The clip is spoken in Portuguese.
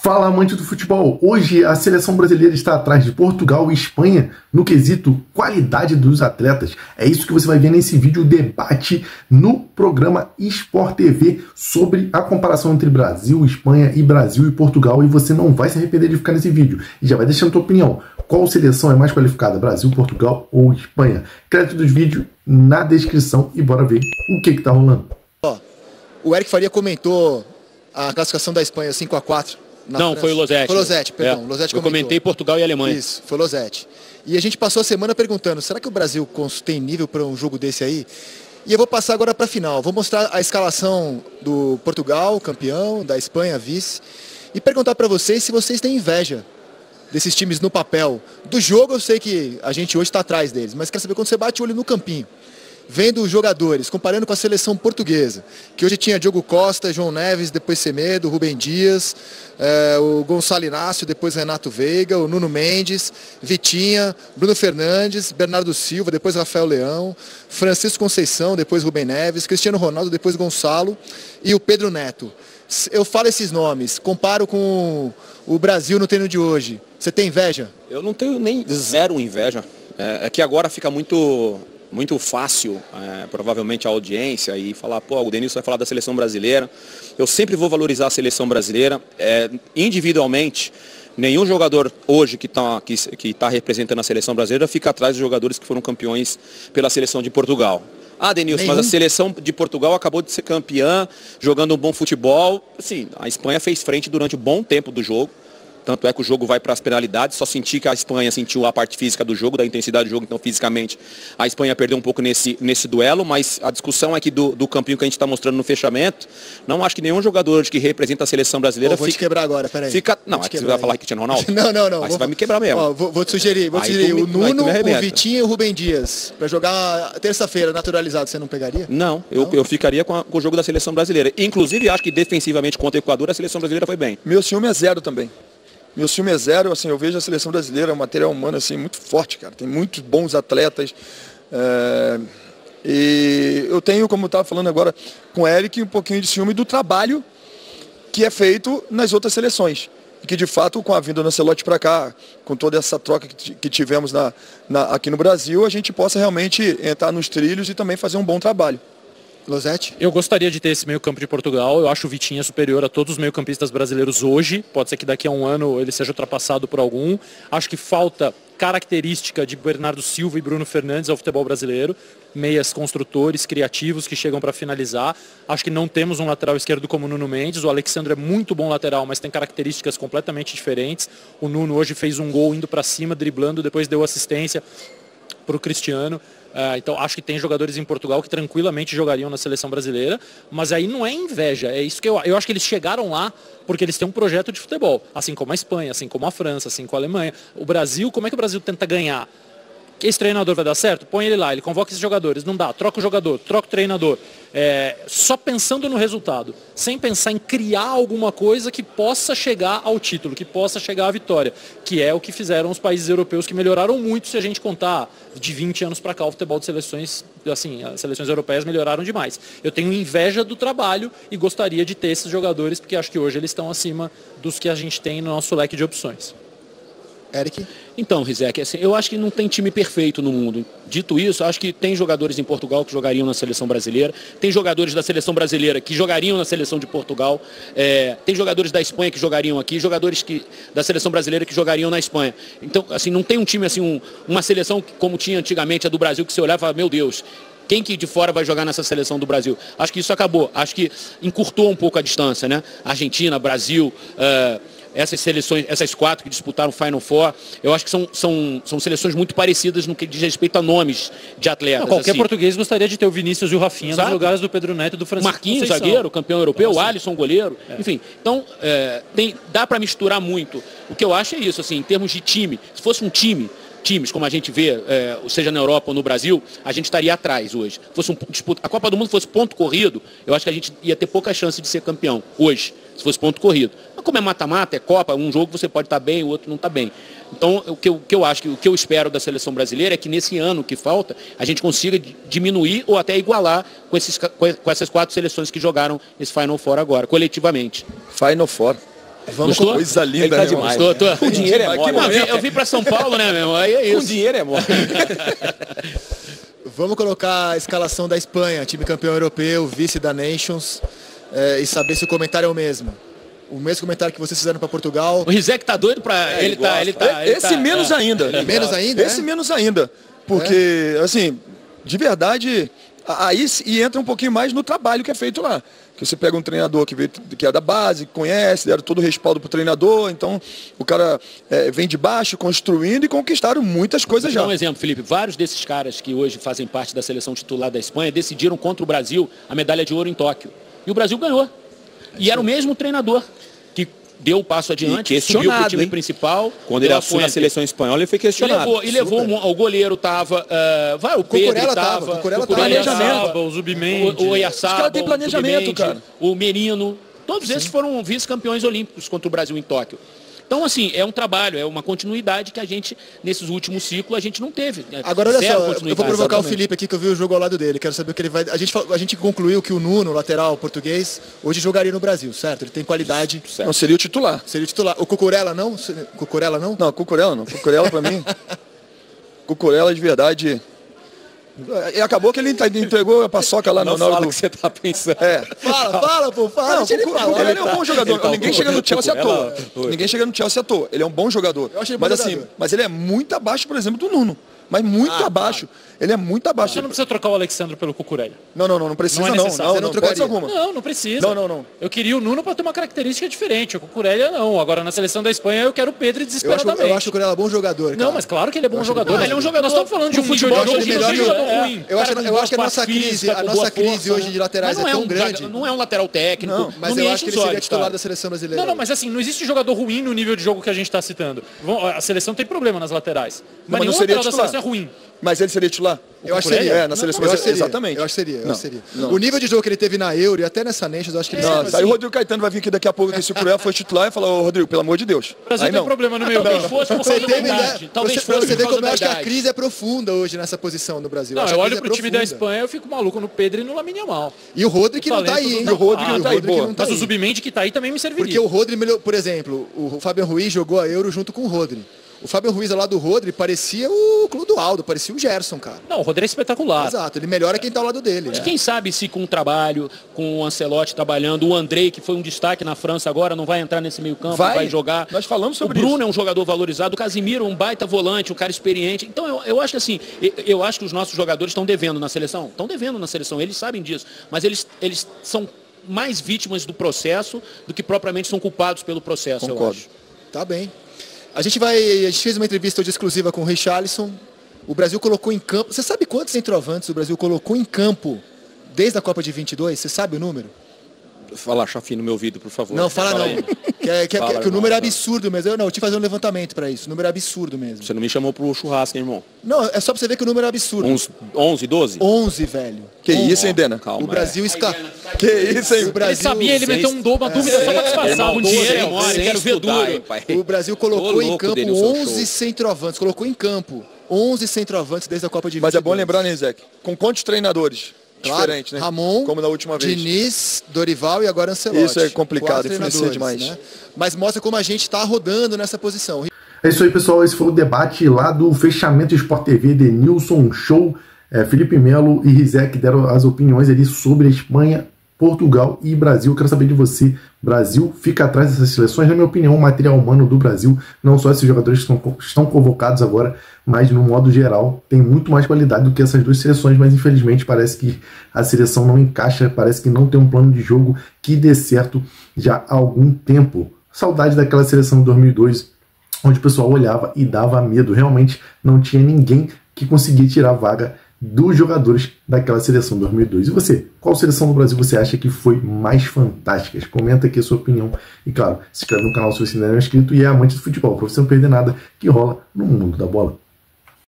Fala, amante do futebol! Hoje a seleção brasileira está atrás de Portugal e Espanha no quesito qualidade dos atletas. É isso que você vai ver nesse vídeo, o debate no programa Sport TV sobre a comparação entre Brasil, Espanha e Brasil e Portugal, e você não vai se arrepender de ficar nesse vídeo. E já vai deixando a tua opinião. Qual seleção é mais qualificada, Brasil, Portugal ou Espanha? Crédito dos vídeos na descrição e bora ver o que tá rolando. O Eric Faria comentou a classificação da Espanha 5-4. Não, França. Foi o Losetti. Foi o Losetti, perdão. Losetti eu comentei Portugal e Alemanha. Isso, foi o Losetti. E a gente passou a semana perguntando, será que o Brasil tem nível para um jogo desse aí? E eu vou passar agora para a final. Vou mostrar a escalação do Portugal, campeão, da Espanha, vice. E perguntar para vocês se vocês têm inveja desses times no papel. Do jogo eu sei que a gente hoje está atrás deles, mas quero saber quando você bate o olho no campinho, vendo os jogadores, comparando com a seleção portuguesa, que hoje tinha Diogo Costa, João Neves, depois Semedo, Rubem Dias, o Gonçalo Inácio, depois Renato Veiga, o Nuno Mendes, Vitinha, Bruno Fernandes, Bernardo Silva, depois Rafael Leão, Francisco Conceição, depois Rubem Neves, Cristiano Ronaldo, depois Gonçalo e o Pedro Neto. Eu falo esses nomes, comparo com o Brasil no treino de hoje. Você tem inveja? Eu não tenho nem zero inveja. É que agora fica muito fácil, provavelmente, a audiência e falar, pô, o Denilson vai falar da seleção brasileira. Eu sempre vou valorizar a seleção brasileira. Individualmente, nenhum jogador hoje que tá representando a seleção brasileira fica atrás dos jogadores que foram campeões pela seleção de Portugal. Ah, Denilson, mas a seleção de Portugal acabou de ser campeã, jogando um bom futebol. Sim, a Espanha fez frente durante um bom tempo do jogo. Tanto é que o jogo vai para as penalidades, só senti que a Espanha sentiu a parte física do jogo, da intensidade do jogo, então fisicamente a Espanha perdeu um pouco nesse duelo, mas a discussão aqui do campinho que a gente está mostrando no fechamento, não acho que nenhum jogador que representa a seleção brasileira vou te quebrar agora, peraí. Não, é que você vai falar que Cristiano Ronaldo? Não. Aí você vai me quebrar mesmo. Vou te sugerir o Nuno, o Vitinho e o Rubem Dias, para jogar terça-feira naturalizado, você não pegaria? Não, eu ficaria com o jogo da seleção brasileira. Inclusive, acho que defensivamente contra o Equador, a seleção brasileira foi bem. Meu ciúme é zero também. Meu ciúme é zero, assim, eu vejo a seleção brasileira, um material humano assim, muito forte, cara. Tem muitos bons atletas. E eu tenho, como eu estava falando agora com o Eric, um pouquinho de ciúme do trabalho que é feito nas outras seleções. E que, de fato, com a vinda do Ancelotti para cá, com toda essa troca que tivemos aqui no Brasil, a gente possa realmente entrar nos trilhos e também fazer um bom trabalho. Losetti? Eu gostaria de ter esse meio campo de Portugal. Eu acho o Vitinha superior a todos os meio-campistas brasileiros hoje. Pode ser que daqui a um ano ele seja ultrapassado por algum. Acho que falta característica de Bernardo Silva e Bruno Fernandes ao futebol brasileiro. Meias construtores, criativos, que chegam para finalizar. Acho que não temos um lateral esquerdo como o Nuno Mendes. O Alexandre é muito bom lateral, mas tem características completamente diferentes. O Nuno hoje fez um gol indo para cima, driblando, depois deu assistência para o Cristiano. Então acho que tem jogadores em Portugal que tranquilamente jogariam na seleção brasileira, mas aí não é inveja, é isso que eu acho que eles chegaram lá porque eles têm um projeto de futebol, assim como a Espanha, assim como a França, assim como a Alemanha. O Brasil, como é que o Brasil tenta ganhar? Esse treinador vai dar certo? Põe ele lá, ele convoca esses jogadores, não dá, troca o jogador, troca o treinador. Só pensando no resultado, sem pensar em criar alguma coisa que possa chegar ao título, que possa chegar à vitória, que é o que fizeram os países europeus, que melhoraram muito se a gente contar de 20 anos para cá o futebol de seleções, assim, as seleções europeias melhoraram demais. Eu tenho inveja do trabalho e gostaria de ter esses jogadores, porque acho que hoje eles estão acima dos que a gente tem no nosso leque de opções. Eric? Então, Rizek, assim, eu acho que não tem time perfeito no mundo. Dito isso, acho que tem jogadores em Portugal que jogariam na seleção brasileira, tem jogadores da seleção brasileira que jogariam na seleção de Portugal, tem jogadores da Espanha que jogariam aqui, jogadores da seleção brasileira que jogariam na Espanha. Então, assim, não tem um time, assim, uma seleção como tinha antigamente a do Brasil, que você olhava e falava, meu Deus, quem que de fora vai jogar nessa seleção do Brasil? Acho que isso acabou, acho que encurtou um pouco a distância, né? Argentina, Brasil, essas seleções, essas quatro que disputaram o Final Four, eu acho que são seleções muito parecidas no que diz respeito a nomes de atletas. Qualquer assim. Português gostaria de ter o Vinícius e o Rafinha nos lugares do Pedro Neto e do Francisco Marquinhos, Conceição. zagueiro, campeão europeu, o Alisson, goleiro, enfim. Então, dá para misturar muito. O que eu acho é isso, assim, em termos de time. Se fosse um times, como a gente vê, seja na Europa ou no Brasil, a gente estaria atrás hoje. A Copa do Mundo fosse ponto corrido, eu acho que a gente ia ter pouca chance de ser campeão hoje, se fosse ponto corrido. Mas como é mata-mata, é Copa, um jogo você pode estar bem, o outro não está bem. Então, o que eu acho, o que eu espero da seleção brasileira é que nesse ano que falta, a gente consiga diminuir ou até igualar com essas quatro seleções que jogaram esse Final Four agora, coletivamente. Final Four. Vamos com coisa linda, ele tá demais. Gostou? O dinheiro é mole. Eu vim pra São Paulo, né, meu irmão? Aí é isso. O dinheiro é mole. Vamos colocar a escalação da Espanha, time campeão europeu, vice da Nations, e saber se o comentário é o mesmo. O mesmo comentário que vocês fizeram para Portugal. O Rizek tá doido pra... Esse menos ainda. Menos ainda? Esse menos ainda. Porque, assim, de verdade, aí entra um pouquinho mais no trabalho que é feito lá. Que você pega um treinador que é da base, que conhece, deram todo o respaldo pro treinador, então o cara vem de baixo, construindo e conquistaram muitas coisas já. Vou dar um exemplo, Felipe. Vários desses caras que hoje fazem parte da seleção titular da Espanha decidiram contra o Brasil a medalha de ouro em Tóquio. E o Brasil ganhou. E era o mesmo treinador que deu o passo adiante, subiu para o time principal. Quando ele assumiu a seleção espanhola, ele foi questionado. E levou o goleiro tava, o Pedro estava, o Zubimendi, o Oyarzabal, os caras têm planejamento, cara. O Merino, todos esses foram vice-campeões olímpicos contra o Brasil em Tóquio. Então, assim, é um trabalho, é uma continuidade que a gente, nesses últimos ciclos, a gente não teve. Agora, olha só, eu vou provocar o Felipe aqui, que eu vi o jogo ao lado dele. Quero saber o que ele vai... A gente concluiu que o Nuno, lateral português, hoje jogaria no Brasil, certo? Ele tem qualidade. Certo. Não, seria o titular. Seria o titular. O Cucurella não? Cucurella não? Não, Cucurella não. Cucurella, pra mim... Cucurella, de verdade... E acabou que ele entregou a paçoca lá não na hora fala que você tá pensando. Fala, pô, fala. Não, ele é um bom jogador. Ninguém chega no Chelsea à toa. Ninguém chega no Chelsea à toa. Ele é um bom jogador. Mas ele é muito abaixo, por exemplo, do Nuno. Mas muito abaixo. Ele é muito abaixo. Você não precisa trocar o Alexandre pelo Cucurella. Não precisa não trocaria alguma. Não precisa. Não. Eu queria o Nuno para ter uma característica diferente. O Cucurella não. Agora na seleção da Espanha eu quero o Pedro desesperadamente. Eu acho o Cucurella bom jogador, cara. Não, mas claro que ele é bom jogador. Ele é um jogador. Nós estamos falando de um futebol ruim. Eu acho que a nossa crise hoje de laterais é tão grande. Não é um lateral técnico. Mas eu acho que ele seria titular da seleção brasileira. Não, mas assim, não existe jogador ruim no nível de jogo que a gente está citando. A seleção tem problema nas laterais. Mas nenhum lateral da seleção é ruim. Mas ele seria titular? Eu acho que seria. Na seleção brasileira. Exatamente. Eu acho que seria. O nível de jogo que ele teve na Euro e até nessa Nations, eu acho que ele seria. Aí o Rodrigo Caetano vai vir aqui daqui a pouco, que se o Cucurella foi titular, e falar, ô Rodrigo, pelo amor de Deus. O Brasil tem problema no meio. Talvez fosse por causa da idade. Talvez fosse você ver como eu acho que a crise é profunda hoje nessa posição no Brasil. Não, eu olho pro time da Espanha, eu fico maluco no Pedro e no Lamine Yamal. E o Rodrigo que não tá aí, hein? O Rodrigo não tá aí, mas o Zubimendi que tá aí também me serviria. Porque o Rodrigo, por exemplo, o Fabian Ruiz jogou a Euro junto com o Rodrigo. O Fabian Ruiz ao lado do Rodrigo parecia o Clodoaldo, parecia o Gerson, cara. Não, o Rodrigo é espetacular. Exato, ele melhora quem tá ao lado dele. Mas quem sabe se com o trabalho, com o Ancelotti trabalhando, o Andrei, que foi um destaque na França agora, não vai entrar nesse meio campo, vai jogar. Nós falamos sobre isso. O Bruno é um jogador valorizado, o Casimiro um baita volante, um cara experiente. Então eu acho que assim, eu acho que os nossos jogadores estão devendo na seleção. Estão devendo na seleção, eles sabem disso. Mas eles são mais vítimas do processo do que propriamente são culpados pelo processo, Concordo. eu acho. Tá bem. A gente fez uma entrevista hoje exclusiva com o Richarlison. O Brasil colocou em campo... Você sabe quantos centroavantes o Brasil colocou em campo desde a Copa de 22? Você sabe o número? Fala, Chafi, no meu ouvido, por favor. Não, fala não. Que o número é absurdo mesmo. Eu tive que fazer um levantamento para isso. O número é absurdo mesmo. Você não me chamou pro churrasco, hein, irmão? Não, é só pra você ver que o número é absurdo. Uns 11, 12? 11, velho. Que isso, hein, Dena? Calma. O Brasil está... Que isso, hein? O Brasil... Ele sabia, ele meteu uma dúvida só pra disfarçar. Um dinheiro é mole, quero ver duro. O Brasil colocou em campo 11 centroavantes. Colocou em campo 11 centroavantes desde a Copa de 22. Mas é bom lembrar, né, Zé? Com quantos treinadores? Diferente, né? Ramon, como na última vez. Diniz, Dorival e agora Ancelotti. Isso é complicado, influencia demais. Né? Mas mostra como a gente está rodando nessa posição. É isso aí, pessoal. Esse foi o debate lá do fechamento Sport TV de Nilson Show. Felipe Melo e Rizek deram as opiniões ali sobre a Espanha, Portugal e Brasil. Eu quero saber de você. Brasil fica atrás dessas seleções? Na minha opinião, o material humano do Brasil, não só esses jogadores que estão convocados agora, mas no modo geral, tem muito mais qualidade do que essas duas seleções, mas infelizmente parece que a seleção não encaixa, parece que não tem um plano de jogo que dê certo já há algum tempo. Saudade daquela seleção de 2002, onde o pessoal olhava e dava medo. Realmente não tinha ninguém que conseguia tirar a vaga dos jogadores daquela seleção de 2002. E você? Qual seleção do Brasil você acha que foi mais fantástica? Comenta aqui a sua opinião. E claro, se inscreve no canal se você ainda não é inscrito e é amante do futebol, para você não perder nada que rola no mundo da bola.